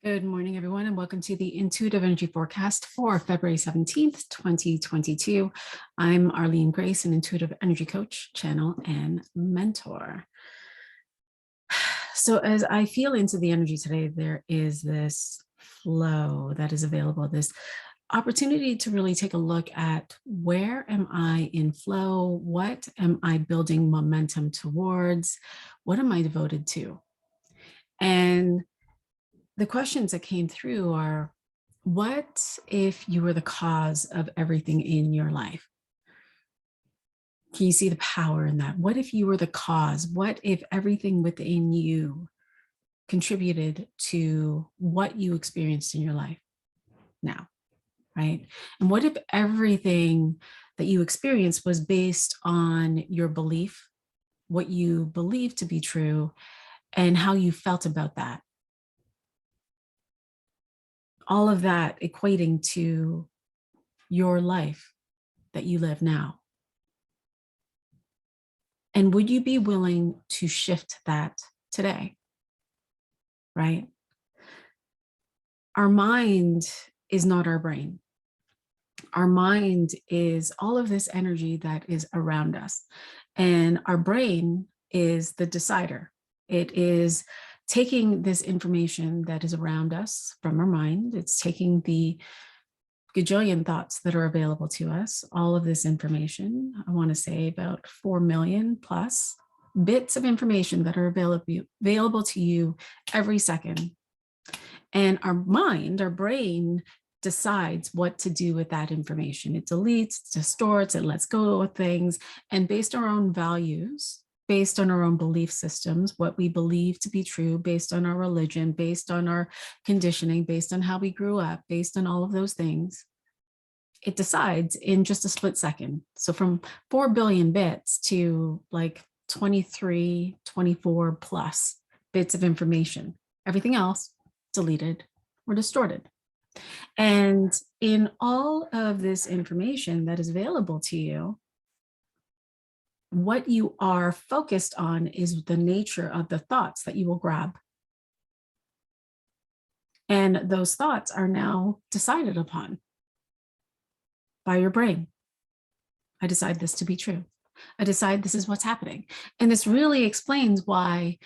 Good morning, everyone, and welcome to the Intuitive Energy Forecast for February 17th, 2022. I'm Arlene Grace, an intuitive energy coach, channel, and mentor. So as I feel into the energy today, there is this flow that is available, this opportunity to really take a look at where am I in flow? What am I building momentum towards? What am I devoted to? And the questions that came through are, what if you were the cause of everything in your life? Can you see the power in that? What if you were the cause? What if everything within you contributed to what you experienced in your life now, right? And what if everything that you experienced was based on your belief, what you believed to be true, and how you felt about that? All of that equating to your life that you live now. And would you be willing to shift that today? Right? Our mind is not our brain. Our mind is all of this energy that is around us. And our brain is the decider. It is taking this information that is around us from our mind. It's taking the gajillion thoughts that are available to us, all of this information. I want to say about 4 million plus bits of information that are available to you every second. And our mind, our brain, decides what to do with that information. It deletes, it distorts, it lets go of things. And based on our own values, based on our own belief systems, what we believe to be true, based on our religion, based on our conditioning, based on how we grew up, based on all of those things, it decides in just a split second. So from 4 billion bits to like 23, 24 plus bits of information, everything else deleted or distorted. And in all of this information that is available to you, what you are focused on is the nature of the thoughts that you will grab. And those thoughts are now decided upon by your brain. I decide this to be true. I decide this is what's happening. And this really explains why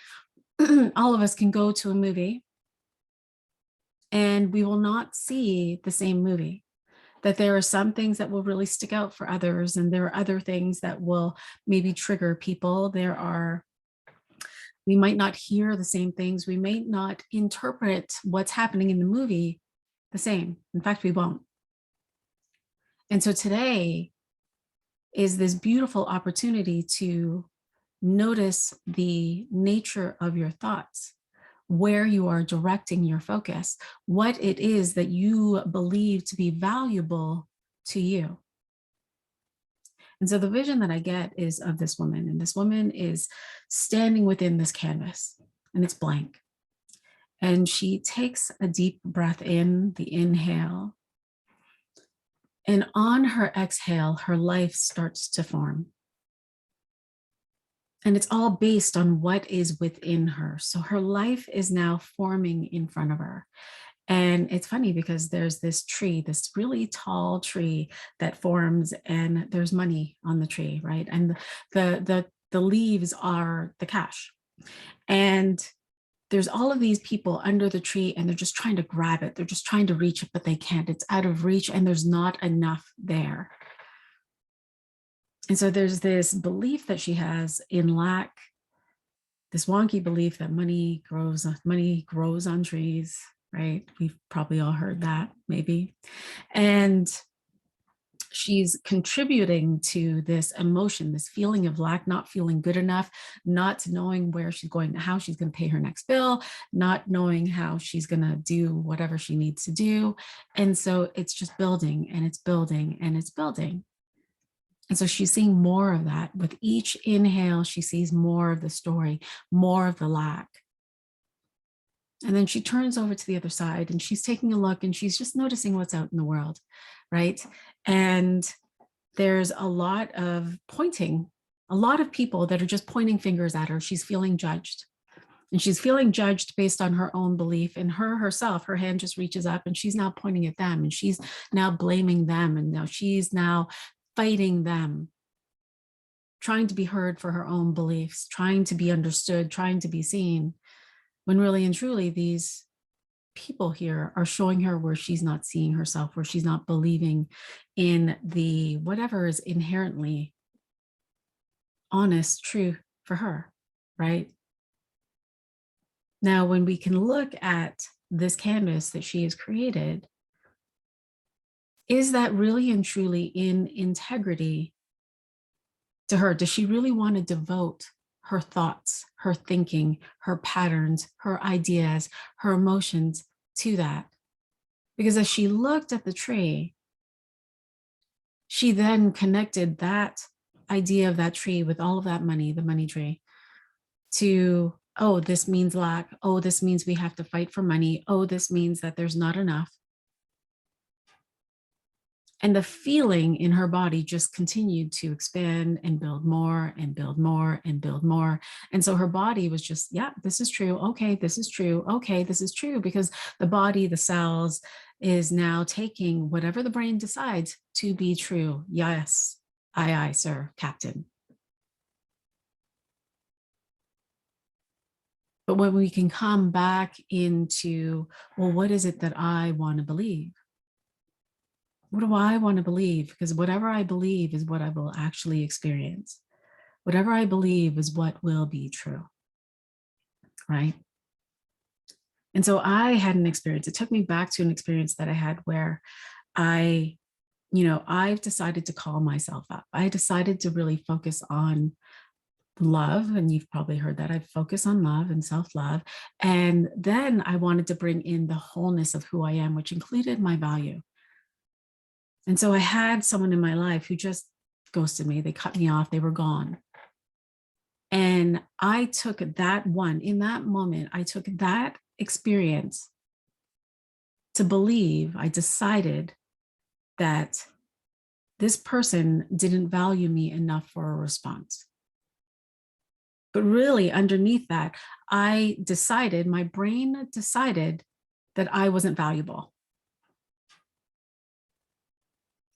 all of us can go to a movie and we will not see the same movie. That there are some things that will really stick out for others, and there are other things that will maybe trigger people. We might not hear the same things. We may not interpret what's happening in the movie the same. In fact, we won't. And so today is this beautiful opportunity to notice the nature of your thoughts, where you are directing your focus, what it is that you believe to be valuable to you. And so the vision that I get is of this woman, and this woman is standing within this canvas, and it's blank. And she takes a deep breath in, the inhale, and on her exhale, her life starts to form. And it's all based on what is within her. So her life is now forming in front of her. And it's funny because there's this tree, this really tall tree that forms, and there's money on the tree, right? And the leaves are the cash. And there's all of these people under the tree, and they're just trying to grab it. They're just trying to reach it, but they can't. It's out of reach, and there's not enough there. And so there's this belief that she has in lack, this wonky belief that money grows on trees, right? We've probably all heard that, maybe. And she's contributing to this emotion, this feeling of lack, not feeling good enough, not knowing where she's going, how she's going to pay her next bill, not knowing how she's going to do whatever she needs to do. And so it's just building, and it's building, and it's building. And so she's seeing more of that. With each inhale, she sees more of the story, more of the lack. And then she turns over to the other side, and she's taking a look, and she's just noticing what's out in the world, right? And there's a lot of pointing, a lot of people that are just pointing fingers at her. She's feeling judged. And she's feeling judged based on her own belief in herself. Her hand just reaches up and she's now pointing at them, and she's now blaming them. And now she's now fighting them, trying to be heard for her own beliefs, trying to be understood, trying to be seen, when really and truly these people here are showing her where she's not seeing herself, where she's not believing in the whatever is inherently honest truth for her, right? Now, when we can look at this canvas that she has created, is that really and truly in integrity to her? Does she really want to devote her thoughts, her thinking, her patterns, her ideas, her emotions to that? Because as she looked at the tree, she then connected that idea of that tree with all of that money, the money tree, to, oh, this means lack. Oh, this means we have to fight for money. Oh, this means that there's not enough. And the feeling in her body just continued to expand and build more and build more and build more. And so her body was just, yeah, this is true. Okay, this is true. Okay, this is true. Because the body, the cells, is now taking whatever the brain decides to be true. Yes, aye, sir, Captain. But when we can come back into, well, what is it that I want to believe? What do I want to believe? Because whatever I believe is what I will actually experience. Whatever I believe is what will be true, right? And so I had an experience. It took me back to an experience that I had where I've decided to call myself up. I decided to really focus on love. And you've probably heard that. I focus on love and self-love. And then I wanted to bring in the wholeness of who I am, which included my value. And so I had someone in my life who just ghosted me. They cut me off. They were gone. And I took that one, in that moment, I took that experience to believe, I decided that this person didn't value me enough for a response. But really underneath that, my brain decided that I wasn't valuable.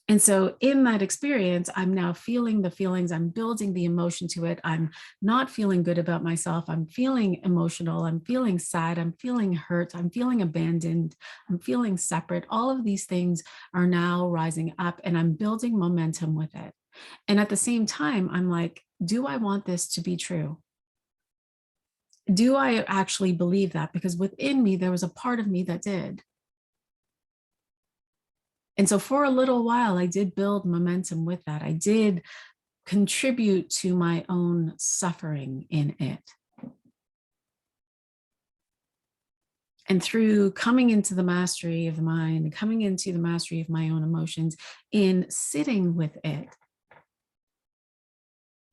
And so in that experience, I'm now feeling the feelings, I'm building the emotion to it. I'm not feeling good about myself. I'm feeling emotional. I'm feeling sad. I'm feeling hurt. I'm feeling abandoned. I'm feeling separate. All of these things are now rising up, and I'm building momentum with it. And at the same time, I'm like, do I want this to be true? Do I actually believe that? Because within me, there was a part of me that did. And so for a little while, I did build momentum with that. I did contribute to my own suffering in it. And through coming into the mastery of the mind, coming into the mastery of my own emotions, in sitting with it,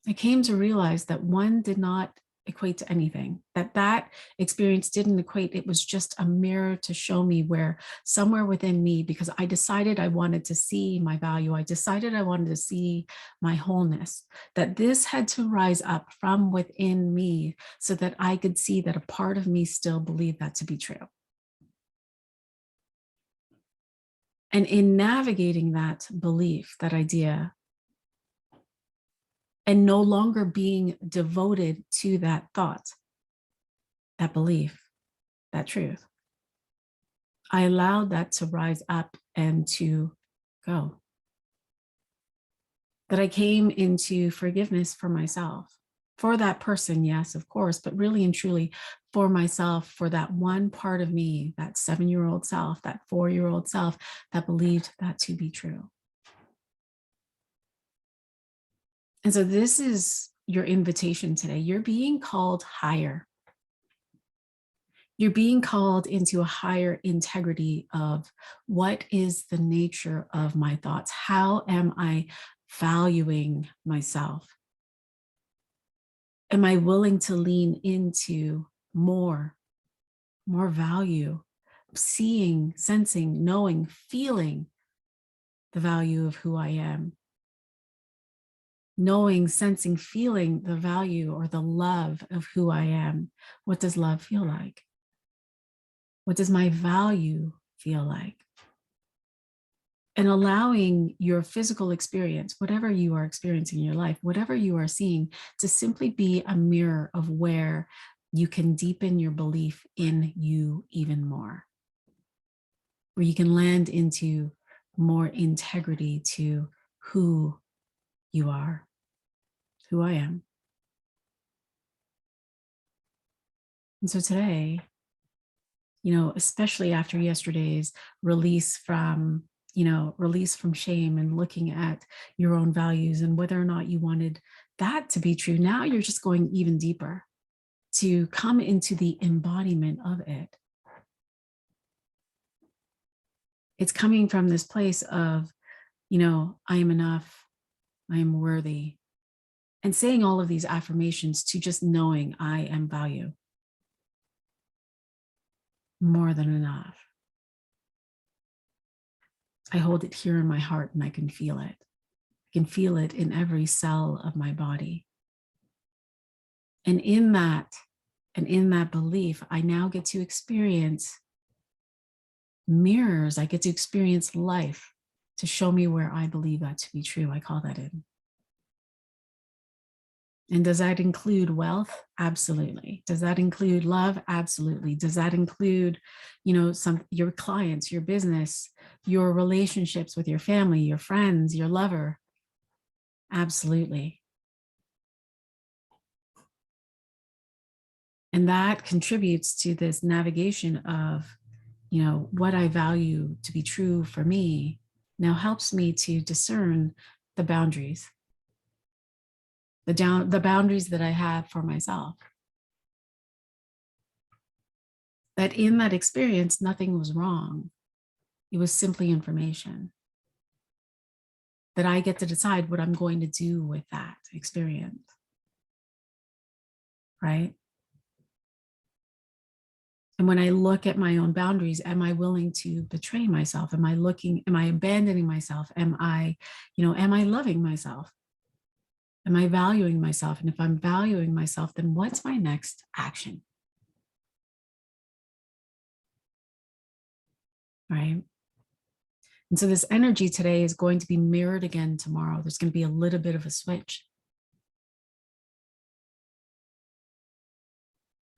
I came to realize that one did not equate to anything, that experience didn't equate. It was just a mirror to show me where somewhere within me, because I decided I wanted to see my value. I decided I wanted to see my wholeness, that this had to rise up from within me so that I could see that a part of me still believed that to be true. And in navigating that belief, that idea, and no longer being devoted to that thought, that belief, that truth, I allowed that to rise up and to go. That I came into forgiveness for myself, for that person, yes, of course, but really and truly for myself, for that one part of me, that 7-year-old self, that 4-year-old self that believed that to be true. And so this is your invitation today. You're being called higher. You're being called into a higher integrity of what is the nature of my thoughts? How am I valuing myself? Am I willing to lean into more value, seeing, sensing, knowing, feeling the value of who I am? knowing, sensing, feeling the value or the love of who I am. What does love feel like? What does my value feel like? And allowing your physical experience, whatever you are experiencing in your life, whatever you are seeing, to simply be a mirror of where you can deepen your belief in you even more, where you can land into more integrity to who you are, who I am. And so today, especially after yesterday's release from, release from shame and looking at your own values and whether or not you wanted that to be true, now you're just going even deeper to come into the embodiment of it. It's coming from this place of, I am enough, I am worthy, and saying all of these affirmations to just knowing I am value, more than enough. I hold it here in my heart and I can feel it. I can feel it in every cell of my body. And in that belief, I now get to experience mirrors. I get to experience life to show me where I believe that to be true. I call that in. And does that include wealth? Absolutely. Does that include love? Absolutely. Does that include, your clients, your business, your relationships with your family, your friends, your lover? Absolutely. And that contributes to this navigation of, what I value to be true for me now helps me to discern the boundaries, the boundaries that I have for myself. That in that experience, nothing was wrong. It was simply information. That I get to decide what I'm going to do with that experience. Right? And when I look at my own boundaries, am I willing to betray myself? Am I abandoning myself? Am I loving myself? Am I valuing myself? And if I'm valuing myself, then what's my next action? Right? And so this energy today is going to be mirrored again tomorrow. There's going to be a little bit of a switch.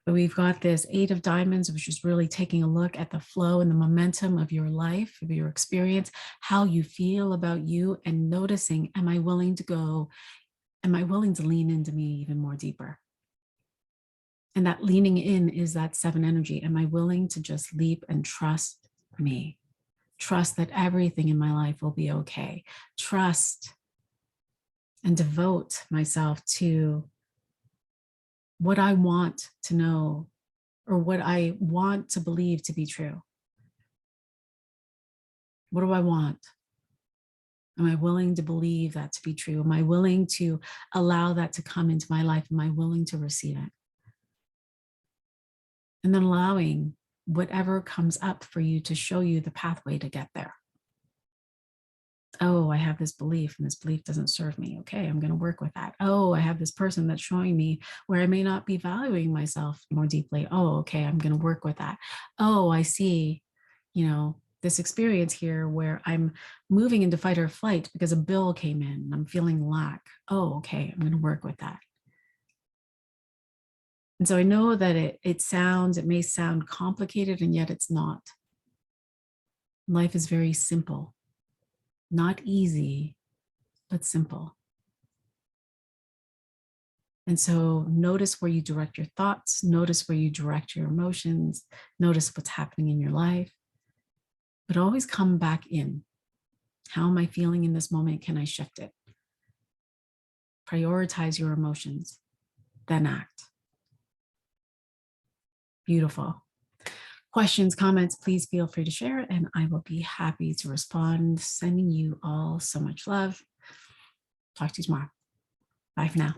But we've got this 8 of diamonds, which is really taking a look at the flow and the momentum of your life, of your experience, how you feel about you, and noticing, am I willing to lean into me even more deeper? And that leaning in is that 7 energy. Am I willing to just leap and trust me? Trust that everything in my life will be okay. Trust and devote myself to what I want to know or what I want to believe to be true. What do I want? Am I willing to believe that to be true? Am I willing to allow that to come into my life? Am I willing to receive it? And then allowing whatever comes up for you to show you the pathway to get there. Oh, I have this belief and this belief doesn't serve me. Okay, I'm going to work with that. Oh, I have this person that's showing me where I may not be valuing myself more deeply. Oh, okay, I'm going to work with that. Oh, I see, this experience here where I'm moving into fight or flight because a bill came in and I'm feeling lack. Oh, okay, I'm going to work with that. And so I know that it may sound complicated, and yet it's not. Life is very simple. Not easy, but simple. And so notice where you direct your thoughts, notice where you direct your emotions, notice what's happening in your life, but always come back in. How am I feeling in this moment? Can I shift it? Prioritize your emotions, then act. Beautiful. Questions, comments, please feel free to share, and I will be happy to respond. Sending you all so much love. Talk to you tomorrow. Bye for now.